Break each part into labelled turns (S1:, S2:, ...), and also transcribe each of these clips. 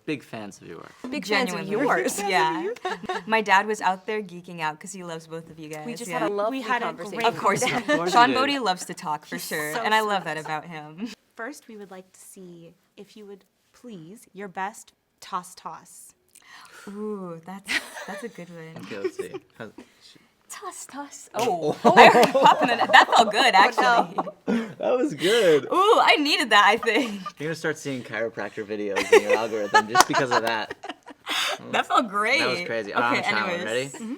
S1: big fans of your work.
S2: Big fans of yours.
S3: Yeah. My dad was out there geeking out because he loves both of you guys.
S2: We just had a lovely conversation.
S3: Of course. Sean Bode loves to talk for sure,
S4: so
S3: and I love
S4: sweet.
S3: that about him.
S4: First, we would like to see if you would please your best toss.
S3: Ooh, that's a good one.
S1: Okay, let's see.
S3: Toss. Oh, I heard popping in. That felt good, actually.
S1: That was good.
S3: Ooh, I needed that, I think.
S1: You're gonna start seeing chiropractor videos in your algorithm just because of that.
S3: That felt great.
S1: That was crazy.
S3: Okay,
S1: I'm trying.
S3: anyways.
S1: Ready? Mm-hmm.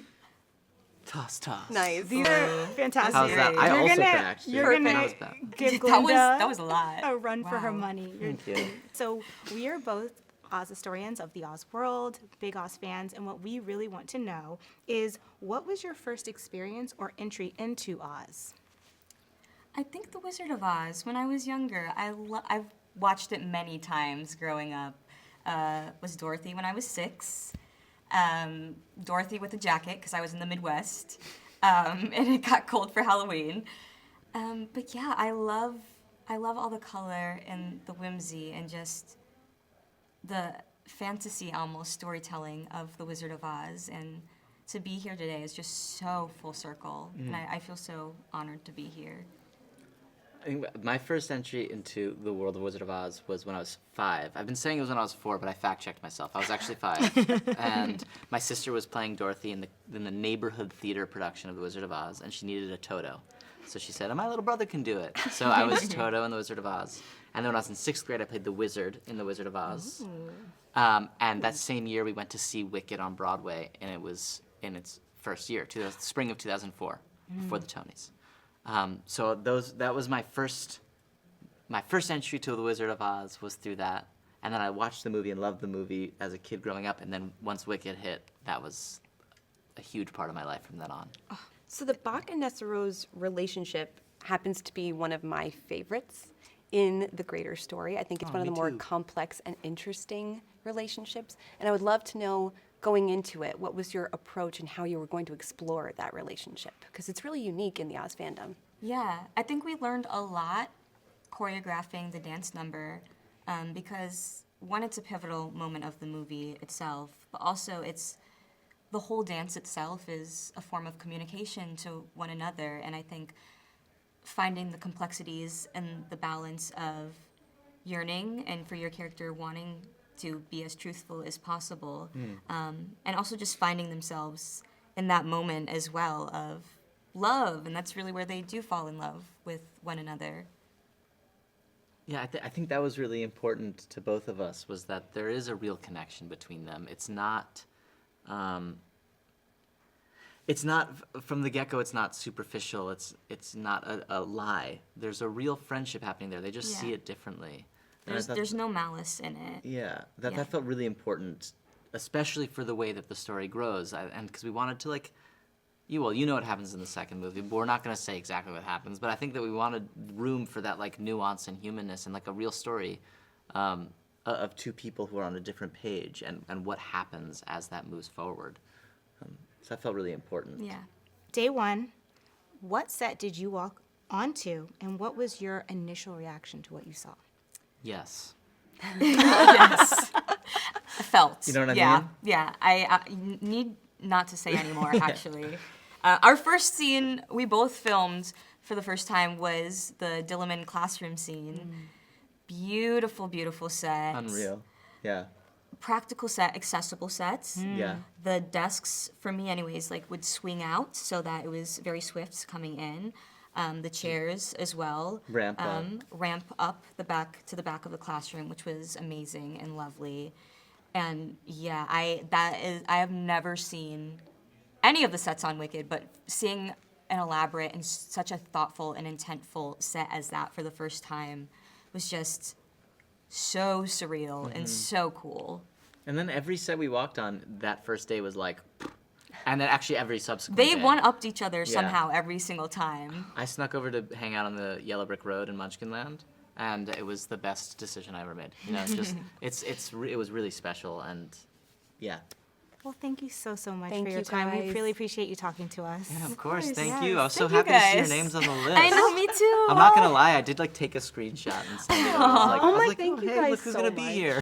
S1: Toss.
S4: Nice. These are fantastic.
S1: How's that? I
S4: You're
S1: also
S4: gonna-
S1: cracked.
S4: You're gonna
S1: That was bad.
S4: give
S3: That
S4: Glinda
S3: was a lot.
S4: a run for her
S3: Wow.
S4: money.
S1: Thank you.
S4: So we are both Oz historians of the Oz world, big Oz fans, and what we really want to know is, what was your first experience or entry into Oz?
S3: I think The Wizard of Oz, when I was younger, I've watched it many times growing up. Was Dorothy when I was 6. Dorothy with a jacket, because I was in the Midwest, and it got cold for Halloween. But yeah, I love all the color and the whimsy and just the fantasy, almost, storytelling of The Wizard of Oz. And to be here today is just so full circle, and I feel so honored to be here.
S1: I think my first entry into the world of Wizard of Oz was when I was 5. I've been saying it was when I was 4, but I fact-checked myself. I was actually 5. And my sister was playing Dorothy in the neighborhood theater production of The Wizard of Oz, and she needed a Toto. So she said, my little brother can do it. So I was Toto in The Wizard of Oz. And then when I was in 6th grade, I played the Wizard in The Wizard of Oz. And that same year, we went to see Wicked on Broadway, and it was in its first year, spring of 2004, before the Tonys. So that was my first entry to The Wizard of Oz was through that. And then I watched the movie and loved the movie as a kid growing up. And then once Wicked hit, that was a huge part of my life from then on.
S2: So the Bach and Nessero's relationship happens to be one of my favorites in the greater story. I think it's one of the more complex and interesting relationships. And I would love to know, going into it, what was your approach and how you were going to explore that relationship? Because it's really unique in the Oz fandom.
S3: Yeah, I think we learned a lot choreographing the dance number because, one, it's a pivotal moment of the movie itself, but also the whole dance itself is a form of communication to one another, and I think finding the complexities and the balance of yearning and for your character wanting to be as truthful as possible, and also just finding themselves in that moment as well of love, and that's really where they do fall in love with one another.
S1: Yeah, I think that was really important to both of us, was that there is a real connection between them. It's not from the get-go, it's not superficial, it's not a lie. There's a real friendship happening there. They just see it differently.
S3: There's no malice in it.
S1: Yeah, that felt really important, especially for the way that the story grows, and because we wanted to, like, you know what happens in the second movie, but we're not going to say exactly what happens, but I think that we wanted room for that, like, nuance and humanness and, like, a real story of two people who are on a different page and what happens as that moves forward. So that felt really important.
S3: Yeah.
S4: Day one, what set did you walk onto, and what was your initial reaction to what you saw?
S1: Yes.
S3: Yes. I felt.
S1: You know what I mean?
S3: Yeah. I need not to say anymore, actually. Our first scene we both filmed for the first time was the Dilliman classroom scene. Beautiful, beautiful set.
S1: Unreal. Yeah.
S3: Practical set, accessible sets.
S1: Yeah.
S3: The desks, for me anyways, like would swing out so that it was very swift coming in. The chairs as well.
S1: Ramp
S3: up the back to the back of the classroom, which was amazing and lovely. And yeah, I have never seen any of the sets on Wicked, but seeing an elaborate and such a thoughtful and intentful set as that for the first time was just so surreal and so cool.
S1: And then every set we walked on that first day was like, and then actually every subsequent
S3: They
S1: day.
S3: one-upped each other somehow every single time.
S1: I snuck over to hang out on the Yellow Brick Road in Munchkinland, and it was the best decision I ever made. You know, it was really special, and yeah.
S4: Well, thank you so much
S2: Thank
S4: for your
S2: you,
S4: time. We
S2: guys.
S4: really appreciate you talking to us.
S1: Yeah, of course. Thank
S3: yes.
S1: you. I was so
S3: Thank you
S1: happy to see your
S3: guys.
S1: names on the list.
S3: I know, me too.
S1: I'm not gonna lie, I did like take a screenshot and send it. I was like,
S2: thank you
S1: hey,
S2: guys
S1: look who's
S2: so
S1: gonna be
S2: much.
S1: here.